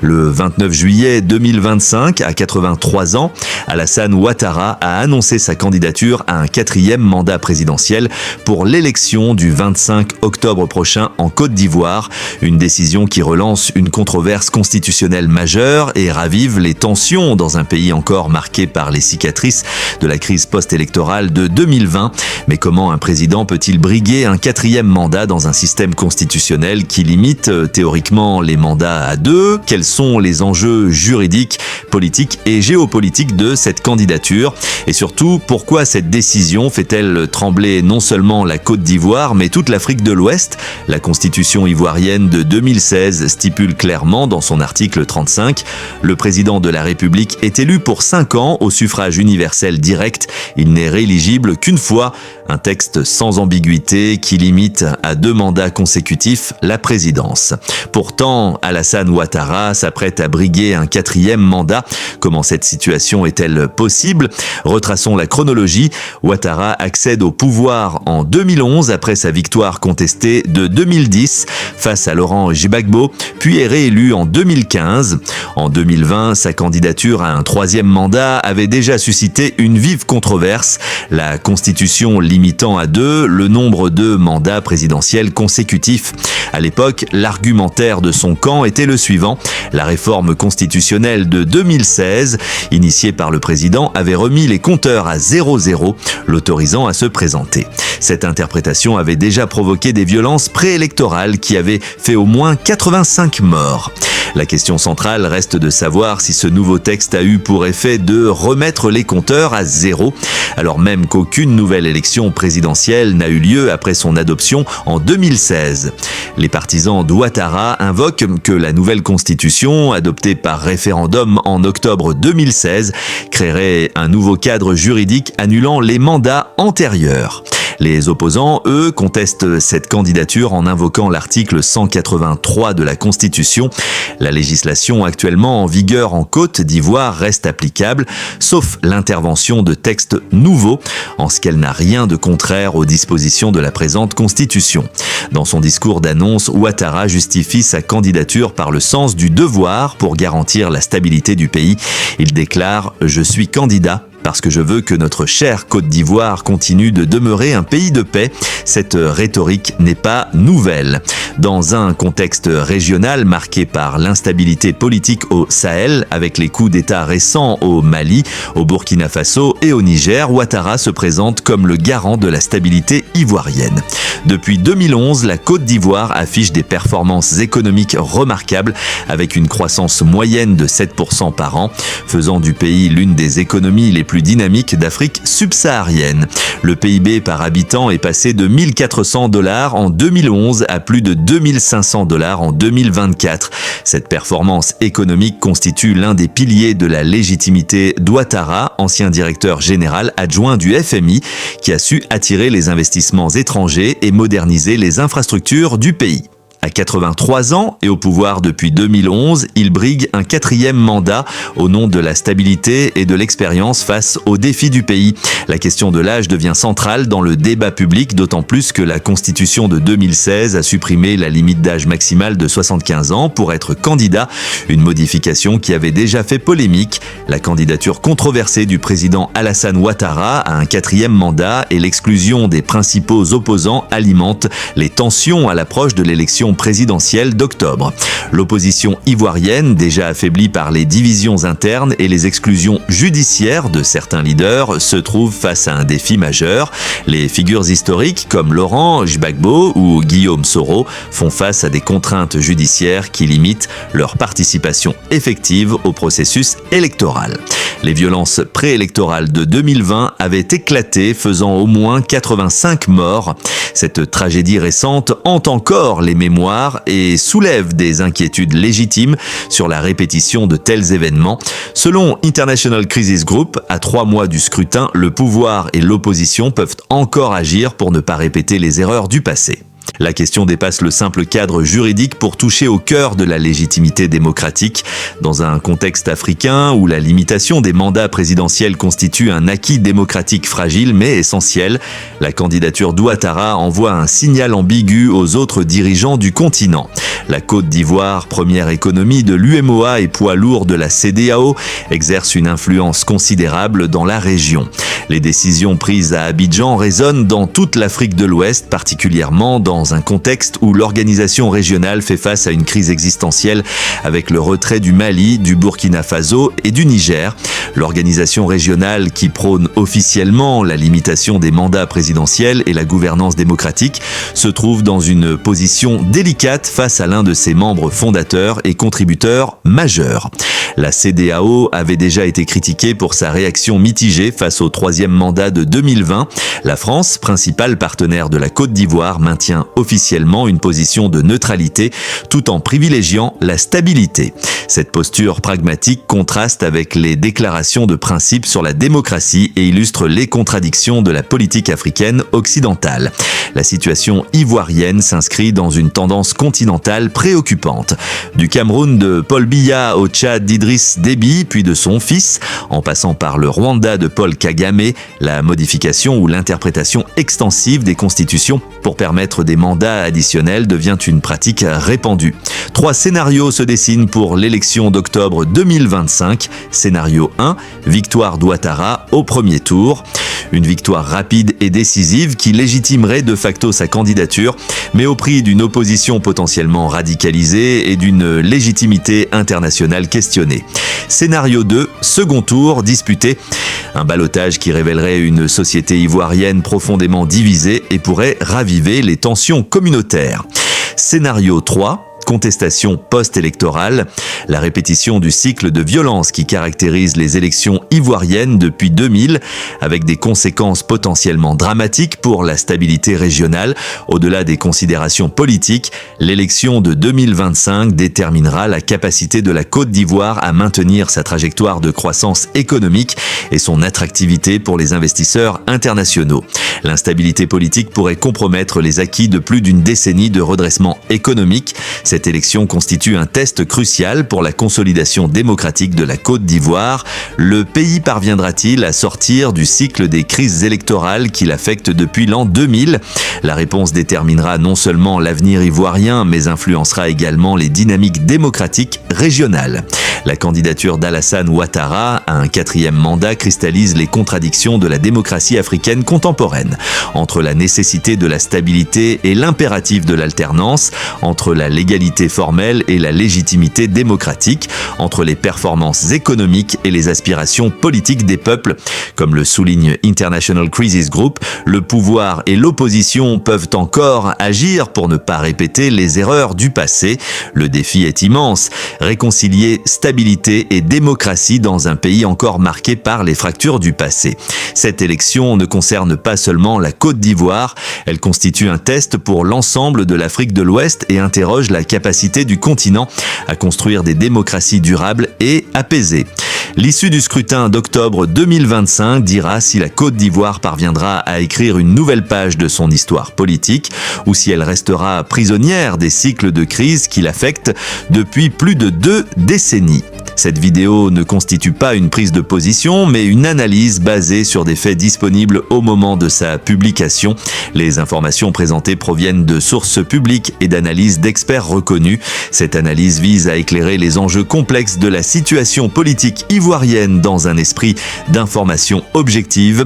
Le 29 juillet 2025, à 83 ans, Alassane Ouattara a annoncé sa candidature à un 4e mandat présidentiel pour l'élection du 25 octobre prochain en Côte d'Ivoire. Une décision qui relance une controverse constitutionnelle majeure et ravive les tensions dans un pays encore marqué par les cicatrices de la crise post-électorale de 2020. Mais comment un président peut-il briguer un 4e mandat dans un système constitutionnel qui limite théoriquement les mandats à 2 ? Quels sont les enjeux juridiques, politiques et géopolitiques de cette candidature ? Et surtout, pourquoi cette décision fait-elle trembler non seulement la Côte d'Ivoire, mais toute l'Afrique de l'Ouest ? La constitution ivoirienne de 2016 stipule clairement dans son article 35 « Le président de la République est élu pour 5 ans au suffrage universel direct. Il n'est rééligible qu'une fois ». Un texte sans ambiguïté qui limite à 2 mandats consécutifs la présidence. Pourtant, Alassane Ouattara s'apprête à briguer un 4e mandat. Comment cette situation est-elle possible ? Retraçons la chronologie. Ouattara accède au pouvoir en 2011 après sa victoire contestée de 2010 face à Laurent Gbagbo, puis est réélu en 2015. En 2020, sa candidature à un 3e mandat avait déjà suscité une vive controverse. La constitution limitant à 2 le nombre de mandats présidentiels consécutifs. À l'époque, l'argumentaire de son camp était le suivant. La réforme constitutionnelle de 2016, initiée par le président, avait remis les compteurs à 0,0, l'autorisant à se présenter. Cette interprétation avait déjà provoqué des violences préélectorales qui avaient fait au moins 85 morts. La question centrale reste de savoir si ce nouveau texte a eu pour effet de remettre les compteurs à 0, alors même qu'aucune nouvelle élection présidentielle n'a eu lieu après son adoption en 2016. Les partisans d'Ouattara invoquent que la nouvelle constitution, adoptée par référendum en octobre 2016, créerait un nouveau cadre juridique annulant les mandats antérieurs. Les opposants, eux, contestent cette candidature en invoquant l'article 183 de la Constitution. La législation actuellement en vigueur en Côte d'Ivoire reste applicable, sauf l'intervention de textes nouveaux, en ce qu'elle n'a rien de contraire aux dispositions de la présente Constitution. Dans son discours d'annonce, Ouattara justifie sa candidature par le sens du devoir pour garantir la stabilité du pays. Il déclare « Je suis candidat ». Parce que je veux que notre chère Côte d'Ivoire continue de demeurer un pays de paix. Cette rhétorique n'est pas nouvelle. Dans un contexte régional marqué par l'instabilité politique au Sahel, avec les coups d'État récents au Mali, au Burkina Faso et au Niger, Ouattara se présente comme le garant de la stabilité ivoirienne. Depuis 2011, la Côte d'Ivoire affiche des performances économiques remarquables, avec une croissance moyenne de 7% par an, faisant du pays l'une des économies les plus dynamiques d'Afrique subsaharienne. Le PIB par habitant est passé de 1 400 $ en 2011 à plus de 2 500 $ en 2024. Cette performance économique constitue l'un des piliers de la légitimité d'Ouattara, ancien directeur général adjoint du FMI, qui a su attirer les investissements étrangers et moderniser les infrastructures du pays. À 83 ans et au pouvoir depuis 2011, il brigue un 4e mandat au nom de la stabilité et de l'expérience face aux défis du pays. La question de l'âge devient centrale dans le débat public, d'autant plus que la Constitution de 2016 a supprimé la limite d'âge maximale de 75 ans pour être candidat, une modification qui avait déjà fait polémique. La candidature controversée du président Alassane Ouattara à un 4e mandat et l'exclusion des principaux opposants alimentent les tensions à l'approche de l'élection présidentielle d'octobre. L'opposition ivoirienne, déjà affaiblie par les divisions internes et les exclusions judiciaires de certains leaders, se trouve face à un défi majeur. Les figures historiques comme Laurent Gbagbo ou Guillaume Soro font face à des contraintes judiciaires qui limitent leur participation effective au processus électoral. Les violences préélectorales de 2020 avaient éclaté, faisant au moins 85 morts. Cette tragédie récente hante encore les mémoires et soulève des inquiétudes légitimes sur la répétition de tels événements. Selon International Crisis Group, à 3 mois du scrutin, le pouvoir et l'opposition peuvent encore agir pour ne pas répéter les erreurs du passé. La question dépasse le simple cadre juridique pour toucher au cœur de la légitimité démocratique. Dans un contexte africain où la limitation des mandats présidentiels constitue un acquis démocratique fragile mais essentiel, la candidature d'Ouattara envoie un signal ambigu aux autres dirigeants du continent. La Côte d'Ivoire, première économie de l'UMOA et poids lourd de la CEDEAO, exerce une influence considérable dans la région. Les décisions prises à Abidjan résonnent dans toute l'Afrique de l'Ouest, particulièrement dans un contexte où l'organisation régionale fait face à une crise existentielle avec le retrait du Mali, du Burkina Faso et du Niger. L'organisation régionale qui prône officiellement la limitation des mandats présidentiels et la gouvernance démocratique se trouve dans une position délicate face à l'un de ses membres fondateurs et contributeurs majeurs. La CEDEAO avait déjà été critiquée pour sa réaction mitigée face au troisième mandat de 2020. La France, principal partenaire de la Côte d'Ivoire, maintient officiellement une position de neutralité tout en privilégiant la stabilité. Cette posture pragmatique contraste avec les déclarations de principe sur la démocratie et illustre les contradictions de la politique africaine occidentale. La situation ivoirienne s'inscrit dans une tendance continentale préoccupante. Du Cameroun de Paul Biya au Tchad d'Idriss Déby, puis de son fils, en passant par le Rwanda de Paul Kagame, la modification ou l'interprétation extensive des constitutions pour permettre des mandats additionnels devient une pratique répandue. 3 scénarios se dessinent pour l'élection d'octobre 2025. Scénario 1, victoire d'Ouattara au premier tour. Une victoire rapide et décisive qui légitimerait de facto sa candidature, mais au prix d'une opposition potentiellement radicalisée et d'une légitimité internationale questionnée. Scénario 2, second tour disputé. Un ballottage qui révélerait une société ivoirienne profondément divisée et pourrait raviver les tensions communautaires. Scénario 3, contestation post-électorale, la répétition du cycle de violence qui caractérise les élections ivoiriennes depuis 2000, avec des conséquences potentiellement dramatiques pour la stabilité régionale. Au-delà des considérations politiques, l'élection de 2025 déterminera la capacité de la Côte d'Ivoire à maintenir sa trajectoire de croissance économique et son attractivité pour les investisseurs internationaux. L'instabilité politique pourrait compromettre les acquis de plus d'une décennie de redressement économique. Cette élection constitue un test crucial pour la consolidation démocratique de la Côte d'Ivoire. Le pays parviendra-t-il à sortir du cycle des crises électorales qui l'affectent depuis l'an 2000 ? La réponse déterminera non seulement l'avenir ivoirien, mais influencera également les dynamiques démocratiques régionales. La candidature d'Alassane Ouattara à un 4e mandat cristallise les contradictions de la démocratie africaine contemporaine. Entre la nécessité de la stabilité et l'impératif de l'alternance, entre la légalité formelle et la légitimité démocratique, entre les performances économiques et les aspirations politiques des peuples. Comme le souligne International Crisis Group, le pouvoir et l'opposition peuvent encore agir pour ne pas répéter les erreurs du passé. Le défi est immense. Réconcilier stabilité et démocratie dans un pays encore marqué par les fractures du passé. Cette élection ne concerne pas seulement la Côte d'Ivoire, elle constitue un test pour l'ensemble de l'Afrique de l'Ouest et interroge la capacité du continent à construire des démocraties durables et apaisées. L'issue du scrutin d'octobre 2025 dira si la Côte d'Ivoire parviendra à écrire une nouvelle page de son histoire politique ou si elle restera prisonnière des cycles de crise qui l'affectent depuis plus de 2 décennies. Cette vidéo ne constitue pas une prise de position, mais une analyse basée sur des faits disponibles au moment de sa publication. Les informations présentées proviennent de sources publiques et d'analyses d'experts reconnus. Cette analyse vise à éclairer les enjeux complexes de la situation politique ivoirienne dans un esprit d'information objective.